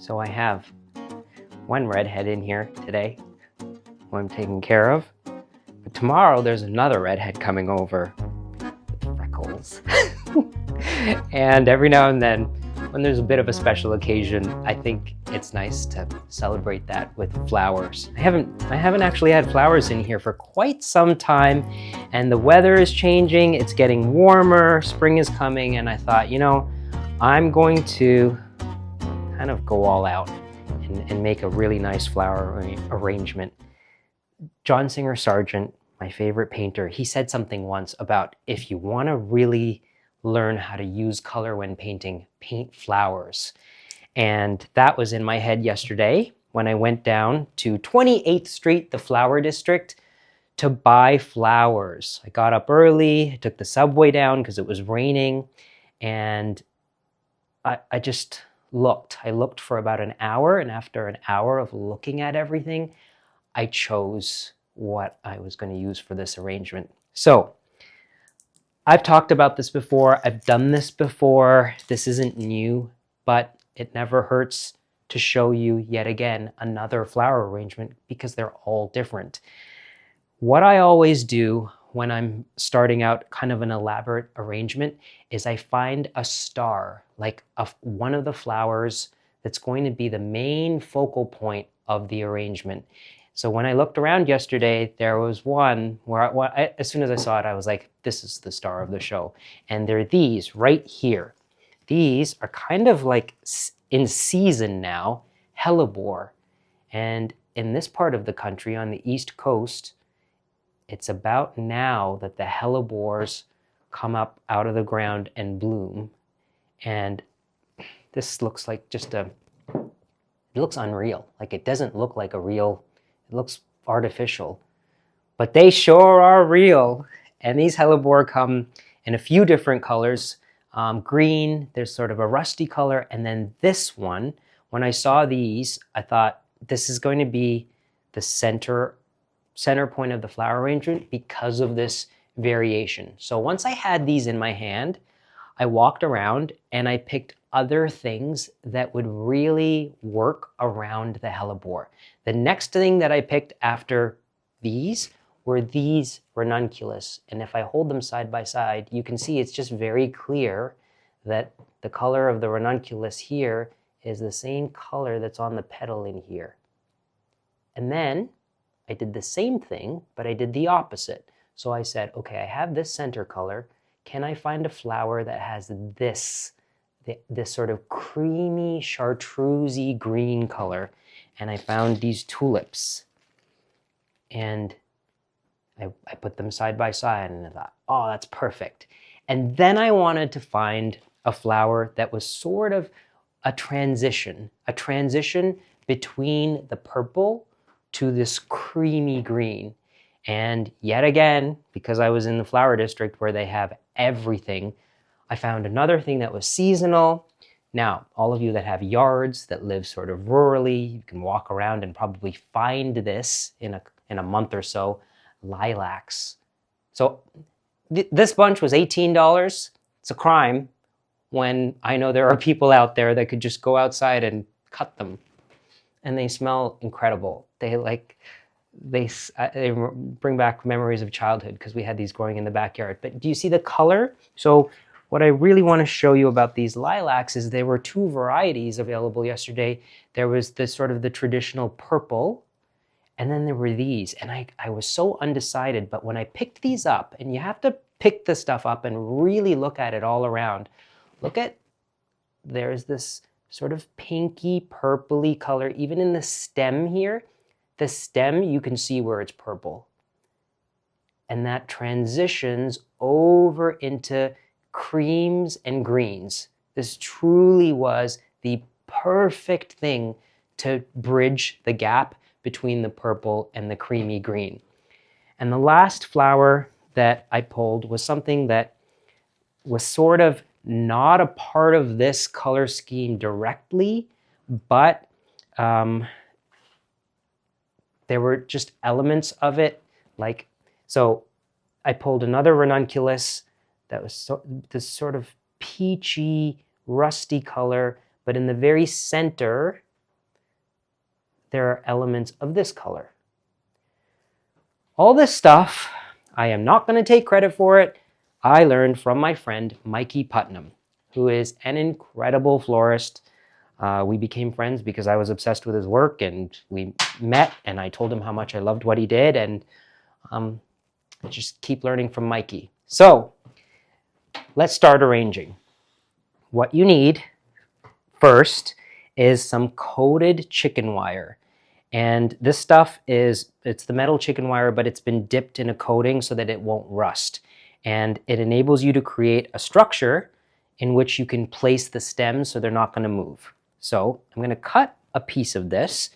So I have one redhead in here today who I'm taking care of. But tomorrow there's another redhead coming over with freckles. And every now and then, when there's a bit of a special occasion, I think it's nice to celebrate that with flowers. I haven't actually had flowers in here for quite some time, and the weather is changing, it's getting warmer, spring is coming, and I thought, you know, I'm going to kind of go all out and make a really nice flower arrangement. John Singer Sargent, my favorite painter, he said something once about if you want to really learn how to use color when painting, paint flowers. And that was in my head yesterday when I went down to 28th Street, the flower district, to buy flowers. I got up early, I took the subway down because it was raining, and I just looked. I looked for about an hour, and after an hour of looking at everything, I chose what I was going to use for this arrangement. So I've talked about this before. I've done this before. This isn't new, but it never hurts to show you yet again another flower arrangement because they're all different. What I always do when I'm starting out kind of an elaborate arrangement is I find a star, like one of the flowers that's going to be the main focal point of the arrangement. So when I looked around yesterday, there was one where as soon as I saw it, I was like, this is the star of the show. And they're these right here. These are kind of like in season now, Hellébore. And in this part of the country on the East Coast, it's about now that the hellebores come up out of the ground and bloom. And this looks like it looks unreal. Like it doesn't look like a real, it looks artificial. But they sure are real. And these hellebore come in a few different colors. Green, there's sort of a rusty color. And then this one, when I saw these, I thought this is going to be the center point of the flower arrangement because of this variation. So once I had these in my hand, I walked around and I picked other things that would really work around the hellebore. The next thing that I picked after these were these Ranunculus. And if I hold them side by side, you can see it's just very clear that the color of the Ranunculus here is the same color that's on the petal in here. And then I did the same thing, but I did the opposite. So I said, okay, I have this center color. Can I find a flower that has this sort of creamy, chartreusey green color? And I found these tulips. And I put them side by side and I thought, oh, that's perfect. And then I wanted to find a flower that was sort of a transition between the purple to this creamy green. And yet again, because I was in the flower district where they have everything, I found another thing that was seasonal. Now, all of you that have yards that live sort of rurally, you can walk around and probably find this in a month or so, lilacs. So this bunch was $18. It's a crime when I know there are people out there that could just go outside and cut them. And they smell incredible. They bring back memories of childhood because we had these growing in the backyard. But do you see the color? So what I really want to show you about these lilacs is there were two varieties available yesterday. There was this sort of the traditional purple, and then there were these. And I was so undecided, but when I picked these up, and you have to pick the stuff up and really look at it all around. There's this sort of pinky, purpley color, even in the stem here. The stem, you can see where it's purple. And that transitions over into creams and greens. This truly was the perfect thing to bridge the gap between the purple and the creamy green. And the last flower that I pulled was something that was sort of not a part of this color scheme directly, but there were just elements of it. So I pulled another Ranunculus that was this sort of peachy, rusty color, but in the very center, there are elements of this color. All this stuff, I am not going to take credit for it. I learned from my friend Mikey Putnam, who is an incredible florist. We became friends because I was obsessed with his work, and we met, and I told him how much I loved what he did, and I just keep learning from Mikey. So let's start arranging. What you need first is some coated chicken wire. And this stuff it's the metal chicken wire, but it's been dipped in a coating so that it won't rust. And it enables you to create a structure in which you can place the stems so they're not going to move. So I'm going to cut a piece of this.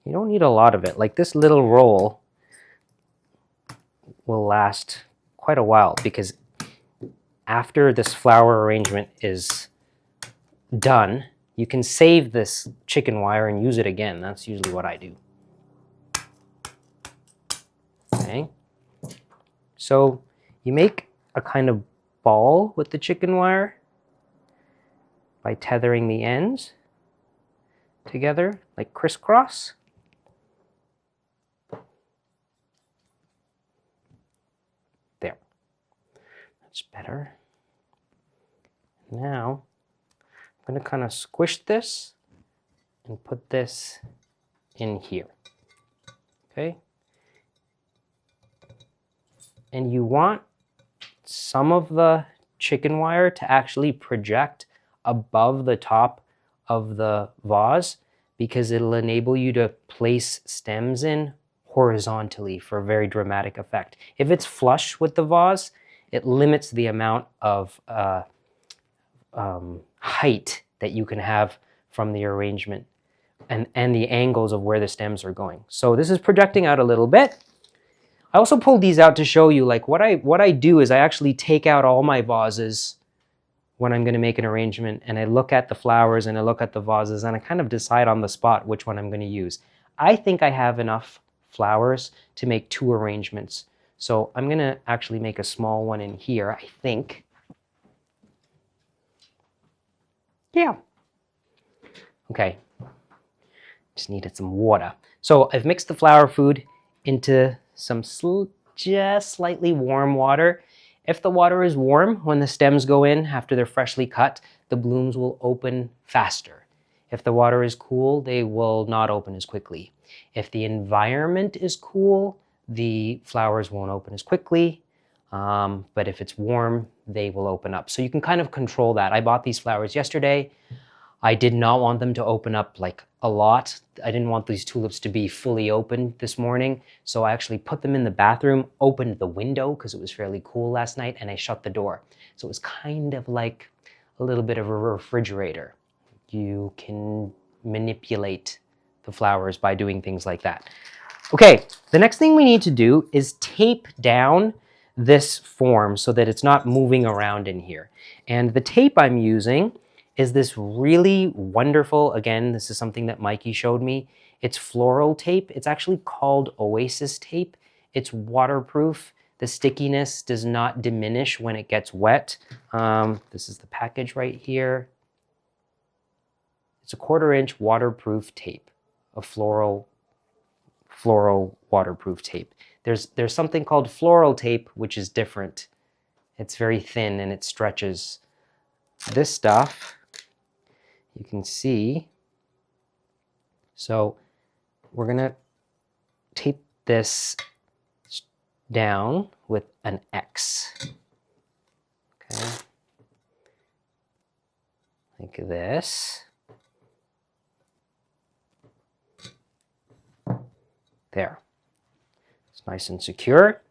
You don't need a lot of it. Like this little roll will last quite a while, because after this flower arrangement is done, you can save this chicken wire and use it again. That's usually what I do. Okay. So you make a kind of ball with the chicken wire by tethering the ends together like crisscross. There. That's better. Now I'm going to kind of squish this and put this in here. Okay? And you want some of the chicken wire to actually project above the top of the vase, because it'll enable you to place stems in horizontally for a very dramatic effect. If it's flush with the vase, it limits the amount of height that you can have from the arrangement and the angles of where the stems are going. So this is projecting out a little bit. I also pulled these out to show you, like, what I do is I actually take out all my vases when I'm going to make an arrangement, and I look at the flowers and I look at the vases, and I kind of decide on the spot which one I'm going to use. I think I have enough flowers to make 2 arrangements. So I'm going to actually make a small one in here, I think. Yeah. Okay. Just needed some water. So I've mixed the flower food into some just slightly warm water. If the water is warm, when the stems go in after they're freshly cut, the blooms will open faster. If the water is cool, they will not open as quickly. If the environment is cool, the flowers won't open as quickly. But if it's warm, they will open up. So you can kind of control that. I bought these flowers yesterday. I did not want them to open up like a lot. I didn't want these tulips to be fully open this morning. So I actually put them in the bathroom, opened the window because it was fairly cool last night, and I shut the door. So it was kind of like a little bit of a refrigerator. You can manipulate the flowers by doing things like that. Okay, the next thing we need to do is tape down this form so that it's not moving around in here. And the tape I'm using is this really wonderful, again, this is something that Mikey showed me. It's floral tape. It's actually called Oasis tape. It's waterproof. The stickiness does not diminish when it gets wet. This is the package right here. It's a 1/4 inch waterproof tape, a floral waterproof tape. There's something called floral tape, which is different. It's very thin and it stretches. This stuff, you can see. So we're gonna tape this down with an X. Okay. Like this. There. It's nice and secure.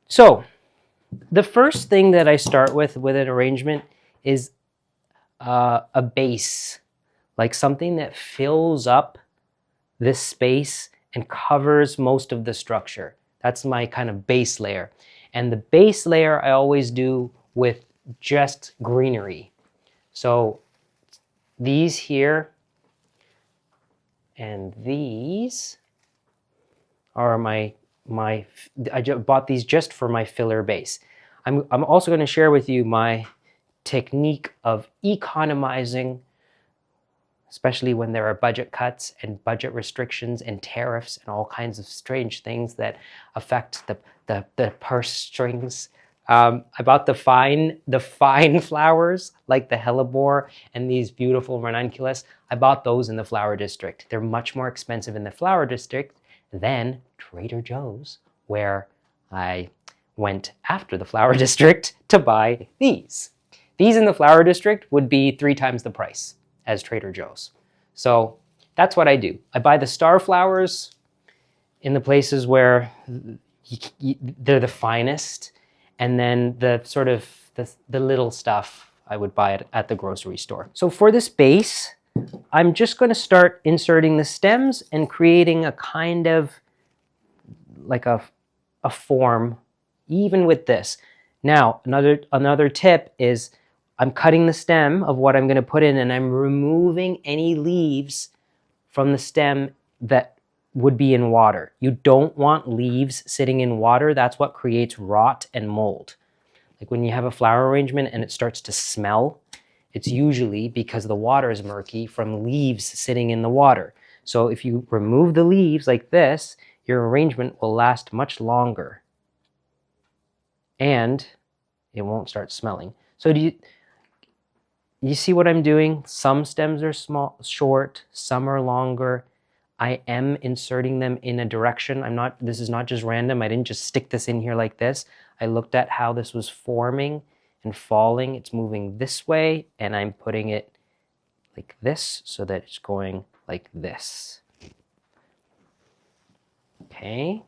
So the first thing that I start with an arrangement is a base, like something that fills up this space and covers most of the structure. That's my kind of base layer. And the base layer I always do with just greenery. So these here and these are my bought these just for my filler base. I'm also going to share with you my technique of economizing, especially when there are budget cuts and budget restrictions and tariffs and all kinds of strange things that affect the purse strings. I bought the fine flowers like the Hellébore and these beautiful Ranunculus. I bought those in the flower district. They're much more expensive in the flower district than Trader Joe's, where I went after the flower district to buy these. These in the flower district would be 3 times the price as Trader Joe's. So that's what I do. I buy the star flowers in the places where they're the finest, and then the sort of the little stuff I would buy it at the grocery store. So for this base, I'm just going to start inserting the stems and creating a kind of like a form, even with this. Now, another tip is I'm cutting the stem of what I'm going to put in, and I'm removing any leaves from the stem that would be in water. You don't want leaves sitting in water. That's what creates rot and mold. Like when you have a flower arrangement and it starts to smell, it's usually because the water is murky from leaves sitting in the water. So if you remove the leaves like this, your arrangement will last much longer and it won't start smelling. So do you see what I'm doing? Some stems are short, some are longer. I am inserting them in a direction. This is not just random. I didn't just stick this in here like this. I looked at how this was forming and falling. It's moving this way, and I'm putting it like this so that it's going like this. Okay.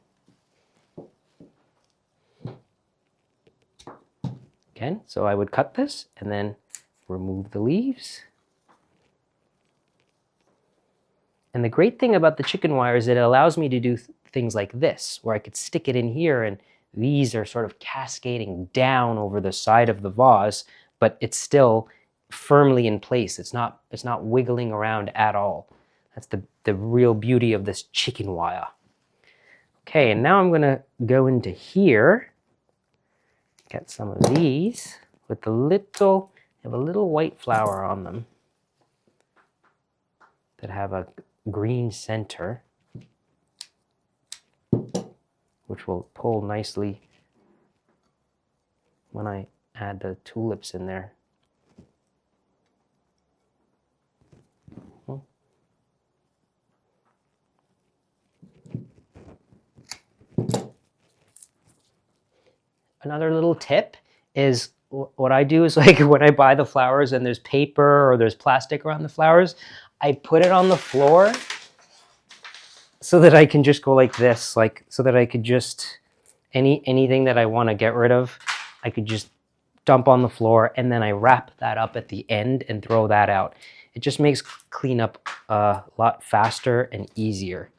Again, so I would cut this and then remove the leaves. And the great thing about the chicken wire is it allows me to do things like this, where I could stick it in here and these are sort of cascading down over the side of the vase, but it's still firmly in place. It's not wiggling around at all. That's the real beauty of this chicken wire. Okay, and now I'm gonna go into here, get some of these with the little, have a little white flower on them that have a green center, which will pull nicely when I add the tulips in there. Another little tip is what I do is, like, when I buy the flowers and there's paper or there's plastic around the flowers, I put it on the floor so that I can just go like this, like, so that I could just, anything that I want to get rid of, I could just dump on the floor, and then I wrap that up at the end and throw that out. It just makes cleanup a lot faster and easier.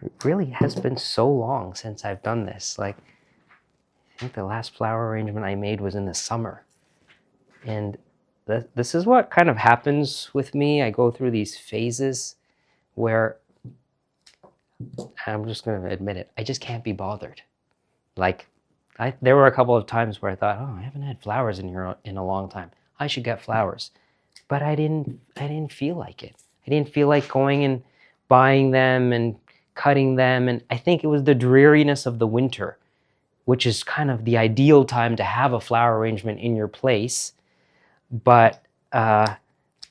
It really has been so long since I've done this. Like, I think the last flower arrangement I made was in the summer. And this is what kind of happens with me. I go through these phases where, I'm just going to admit it, I just can't be bothered. Like, there were a couple of times where I thought, oh, I haven't had flowers in here in a long time. I should get flowers. But I didn't feel like it. I didn't feel like going and buying them and cutting them. And I think it was the dreariness of the winter, which is kind of the ideal time to have a flower arrangement in your place. But yeah,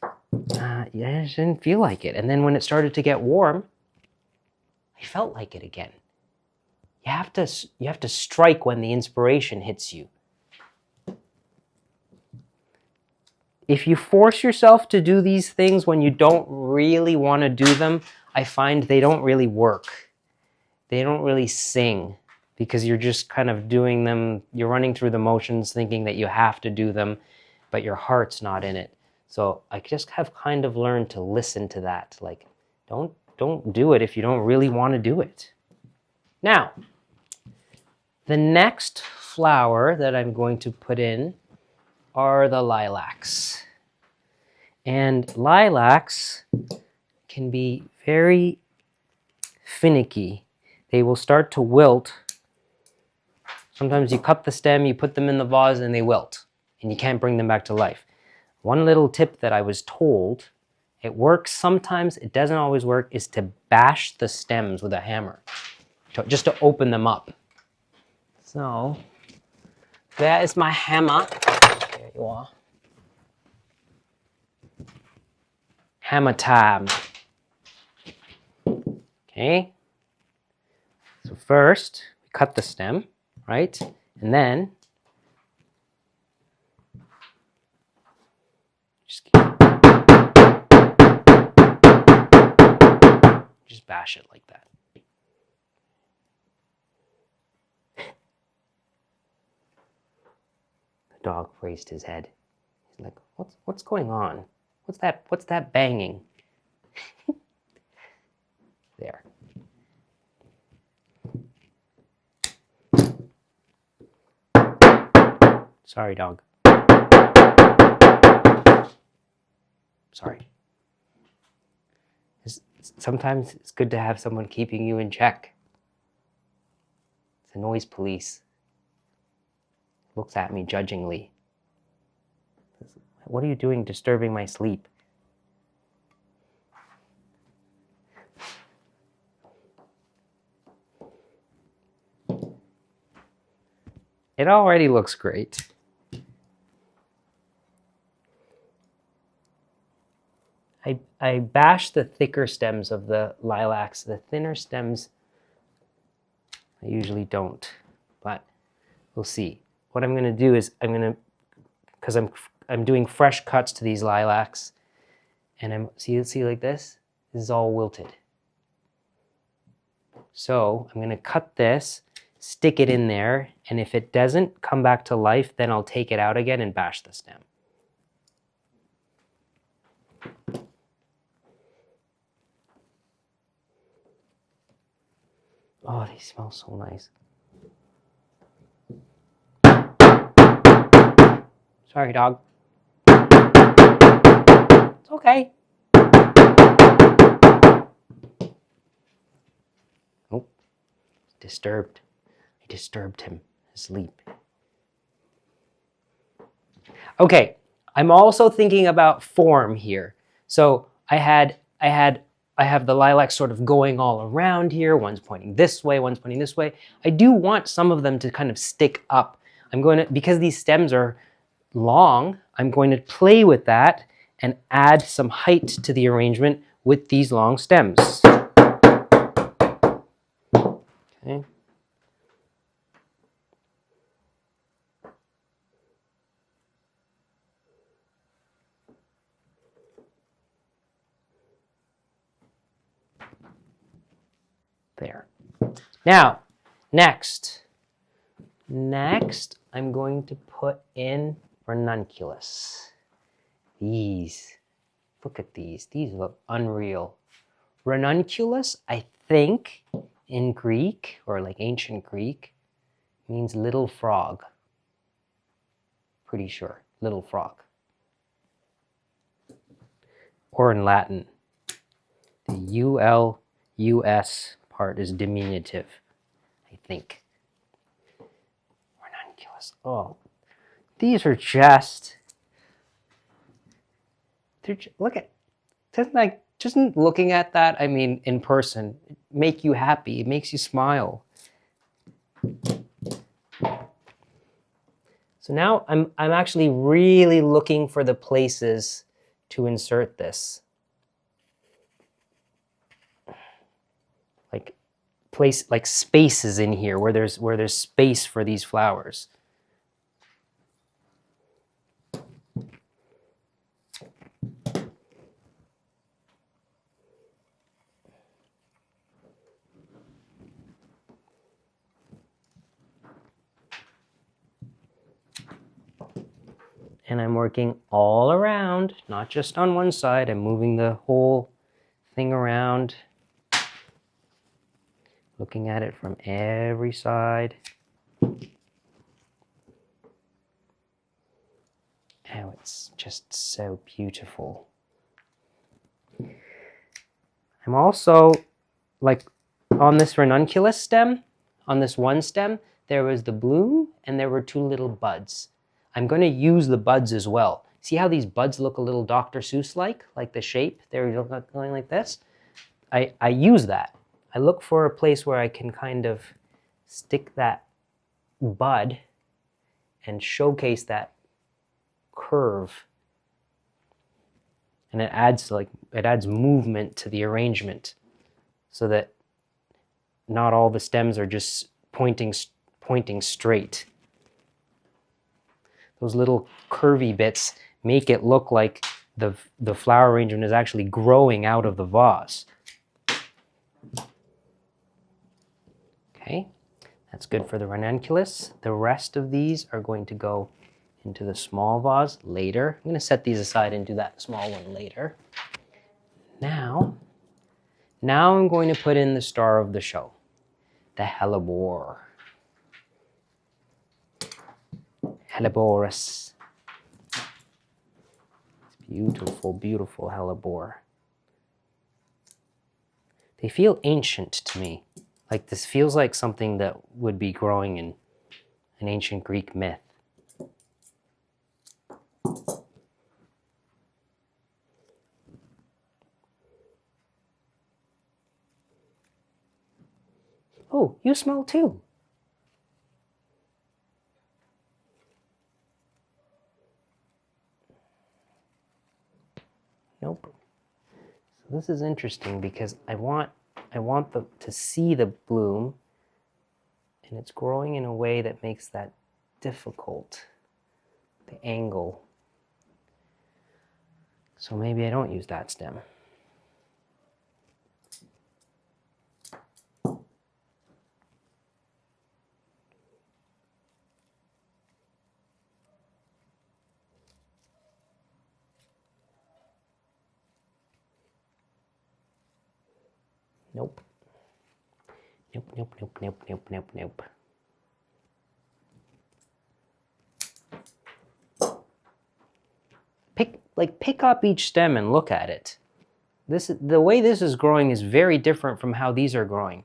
I just didn't feel like it. And then when it started to get warm, I felt like it again. You have to strike when the inspiration hits you. If you force yourself to do these things when you don't really want to do them, I find they don't really work. They don't really sing, because you're just kind of doing them, you're running through the motions thinking that you have to do them, but your heart's not in it. So I just have kind of learned to listen to that. Like, don't do it if you don't really want to do it. Now, the next flower that I'm going to put in are the lilacs. And lilacs can be very finicky. They will start to wilt. Sometimes you cut the stem, you put them in the vase, and they wilt, and you can't bring them back to life. One little tip that I was told, it works sometimes, it doesn't always work, is to bash the stems with a hammer, just to open them up. So, that is my hammer. There you are. Hammer time. Okay. So first, we cut the stem, right? And then, just bash it like that. The dog raised his head. He's like, what's going on? What's that banging? There. Sorry, dog. Sorry. Sometimes it's good to have someone keeping you in check. It's a noise police. Looks at me judgingly. What are you doing disturbing my sleep? It already looks great. I bash the thicker stems of the lilacs. The thinner stems, I usually don't, but we'll see. What I'm going to do is because I'm doing fresh cuts to these lilacs, and see like this? This is all wilted. So I'm going to cut this, stick it in there, and if it doesn't come back to life, then I'll take it out again and bash the stem. Oh, they smell so nice. Sorry, dog. It's okay. Oh, disturbed. I disturbed him asleep. Okay, I'm also thinking about form here. So I have the lilacs sort of going all around here. One's pointing this way, one's pointing this way. I do want some of them to kind of stick up. Because these stems are long, I'm going to play with that and add some height to the arrangement with these long stems. Okay. There. Now, next, I'm going to put in Ranunculus. These, look at these look unreal. Ranunculus, I think, in Greek, or like ancient Greek, means little frog. Pretty sure, little frog. Or in Latin, the U-L-U-S part is diminutive, I think. Ranunculus. Oh, these are just, look at, just looking at that, I mean, in person, make you happy. It makes you smile. So now I'm actually really looking for the places to insert this. Like spaces in here where there's space for these flowers. And I'm working all around, not just on one side. I'm moving the whole thing around, looking at it from every side. It's just so beautiful. I'm also, like, on this ranunculus stem, on this one stem, there was the bloom and there were 2 little buds. I'm going to use the buds as well. See how these buds look a little Dr. Seuss-like the shape? They're going like this. I use that. I look for a place where I can kind of stick that bud and showcase that curve. And it adds movement to the arrangement so that not all the stems are just pointing straight. Those little curvy bits make it look like the flower arrangement is actually growing out of the vase. Okay, that's good for the ranunculus. The rest of these are going to go into the small vase later. I'm going to set these aside and do that small one later. Now I'm going to put in the star of the show, the Hellébore. Helléborus. Beautiful, beautiful Hellébore. They feel ancient to me. Like this feels like something that would be growing in an ancient Greek myth. Oh, you smell too. Nope. So this is interesting because I want to see the bloom, and it's growing in a way that makes that difficult, the angle. So maybe I don't use that stem. Nope. Nope, nope, nope, nope, nope, nope, nope. Pick up each stem and look at it. The way this is growing is very different from how these are growing.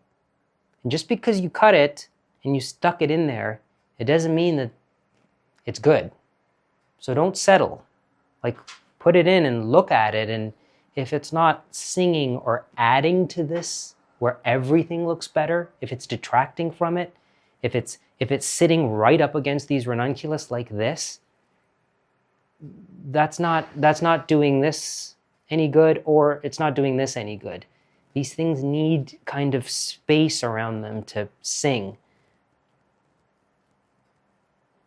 And just because you cut it and you stuck it in there, it doesn't mean that it's good. So don't settle. Like, put it in and look at it, and if it's not singing or adding to this, where everything looks better, if it's detracting from it, if it's sitting right up against these ranunculus like this, that's not doing this any good, or it's not doing this any good. These things need kind of space around them to sing.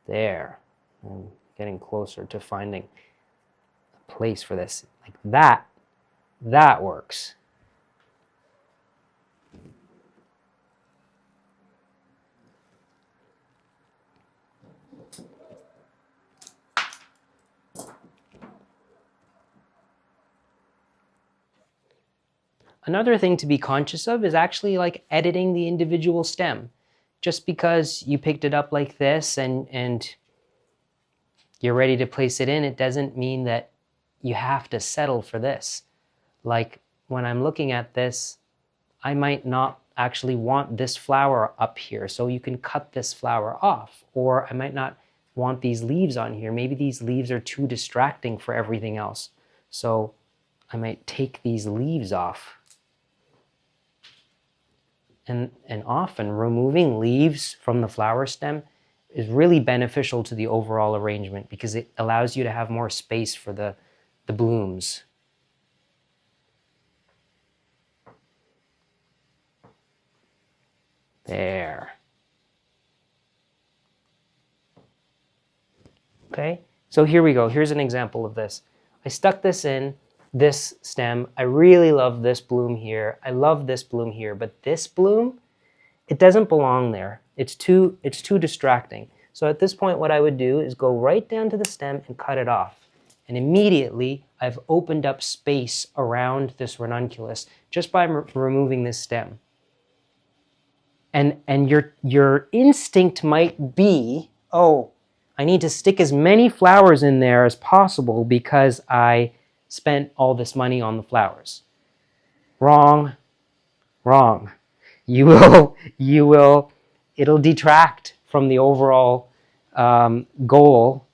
There. I'm getting closer to finding a place for this. Like that. That works. Another thing to be conscious of is actually like editing the individual stem. Just because you picked it up like this and you're ready to place it in, it doesn't mean that you have to settle for this. Like when I'm looking at this, I might not actually want this flower up here, so you can cut this flower off. Or I might not want these leaves on here. Maybe these leaves are too distracting for everything else. So I might take these leaves off. And often removing leaves from the flower stem is really beneficial to the overall arrangement because it allows you to have more space for the blooms. There. Okay, so here we go. Here's an example of this. I stuck this in this stem. I really love this bloom here. I love this bloom here, but this bloom, it doesn't belong there. It's too distracting. So at this point, what I would do is go right down to the stem and cut it off. And immediately, I've opened up space around this ranunculus just by removing this stem. And your instinct might be, oh, I need to stick as many flowers in there as possible because I spent all this money on the flowers. Wrong, wrong. It'll detract from the overall goal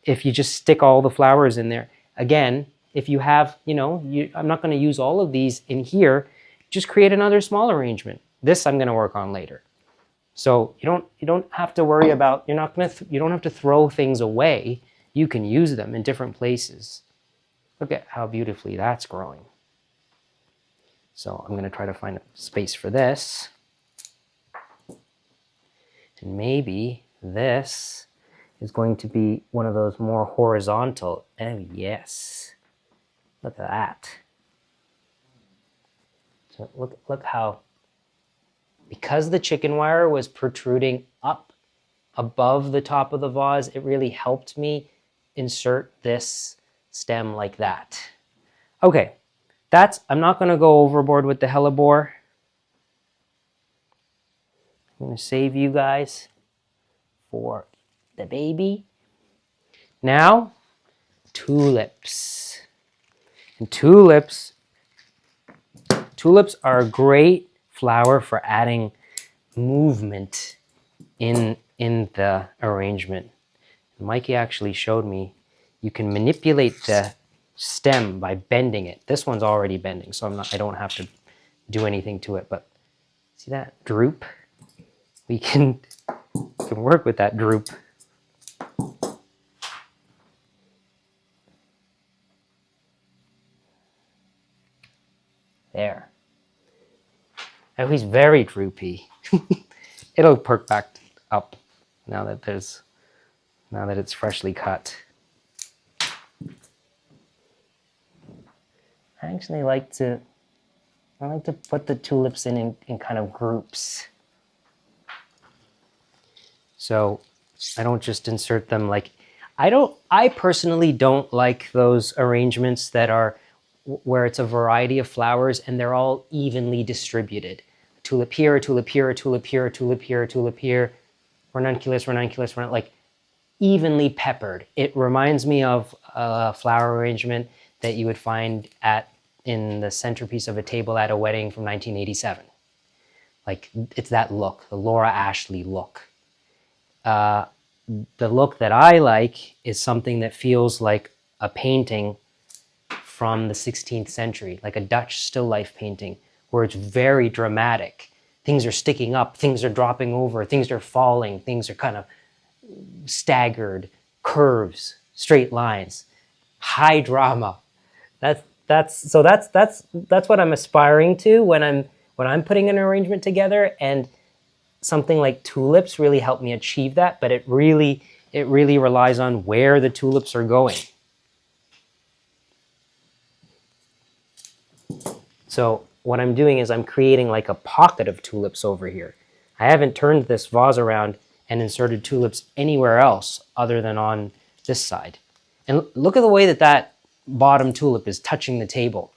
if you just stick all the flowers in there. Again, if you have, I'm not going to use all of these in here, just create another small arrangement. This I'm going to work on later. So you don't have to worry about, you don't have to throw things away. You can use them in different places. Look at how beautifully that's growing. So I'm going to try to find a space for this. And maybe this is going to be one of those more horizontal. Oh, yes. Look at that. So look how, because the chicken wire was protruding up above the top of the vase, it really helped me insert this stem like that. Okay, I'm not going to go overboard with the hellebore. I'm going to save you guys for the baby. Now, tulips. And tulips are a great flower for adding movement in the arrangement. Mikey actually showed me you can manipulate the stem by bending it. This one's already bending, so I don't have to do anything to it, but see that droop? We can work with that droop. There. Oh, he's very droopy. It'll perk back up now that it's freshly cut. I actually like to put the tulips in kind of groups. So I don't just insert them like, I personally don't like those arrangements that are where it's a variety of flowers and they're all evenly distributed. A tulip here, a tulip here, a tulip here, a tulip here, a tulip here, ranunculus, like evenly peppered. It reminds me of a flower arrangement that you would find in the centerpiece of a table at a wedding from 1987. Like, it's that look, the Laura Ashley look. The look that I like is something that feels like a painting from the 16th century, like a Dutch still life painting, where it's very dramatic. Things are sticking up, things are dropping over, things are falling, things are kind of staggered, curves, straight lines, high drama. That's what I'm aspiring to when I'm putting an arrangement together, and something like tulips really helped me achieve that, but it really relies on where the tulips are going. So what I'm doing is I'm creating like a pocket of tulips over here. I haven't turned this vase around and inserted tulips anywhere else other than on this side. And look at the way that bottom tulip is touching the table.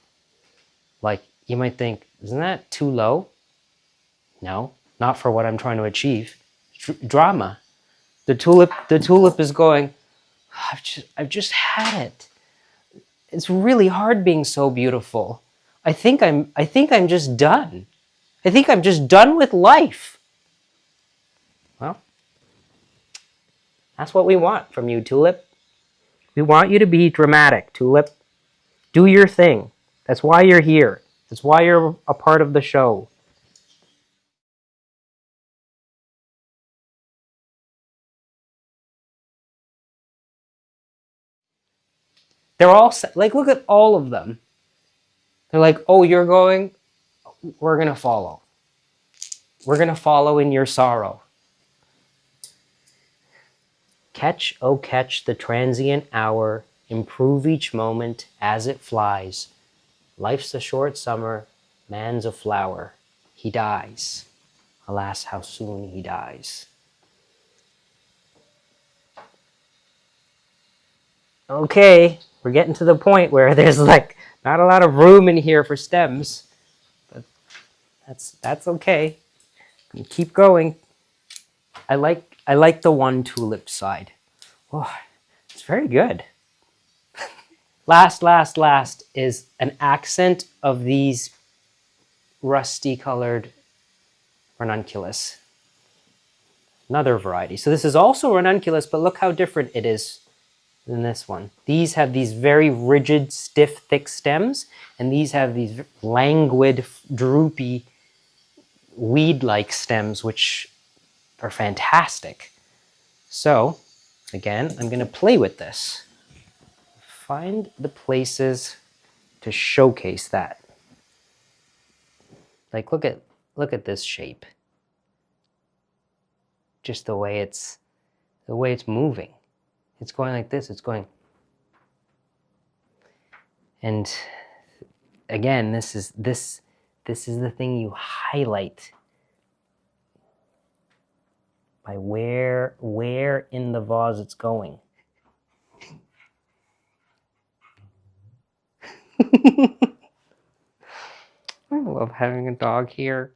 Like, you might think, isn't that too low? No, not for what I'm trying to achieve. Drama. The tulip is going, I've just had it. It's really hard being so beautiful. I think I'm just done. I think I'm just done with life. Well, that's what we want from you, tulip. We want you to be dramatic, tulip. Do your thing. That's why you're here. That's why you're a part of the show. They're all like, look at all of them. They're like, oh, you're going, we're going to follow. We're going to follow in your sorrow. Catch, oh catch the transient hour, improve each moment as it flies. Life's a short summer, man's a flower. He dies. Alas, how soon he dies. Okay, we're getting to the point where there's like not a lot of room in here for stems, but that's okay. Keep going. I like I like the one tulip side. Oh, it's very good. Last is an accent of these rusty colored Ranunculus. Another variety. So this is also Ranunculus, but look how different it is than this one. These have these very rigid, stiff, thick stems, and these have these languid, droopy, weed-like stems, which are fantastic. So, again, I'm going to play with this. Find the places to showcase that. Like, look at this shape. Just the way it's moving. It's going like this. It's going. And again, this is the thing you highlight by where in the vase it's going. I love having a dog here.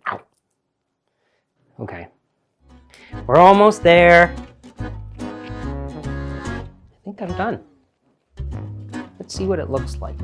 Ow. Okay. We're almost there. I think I'm done. Let's see what it looks like.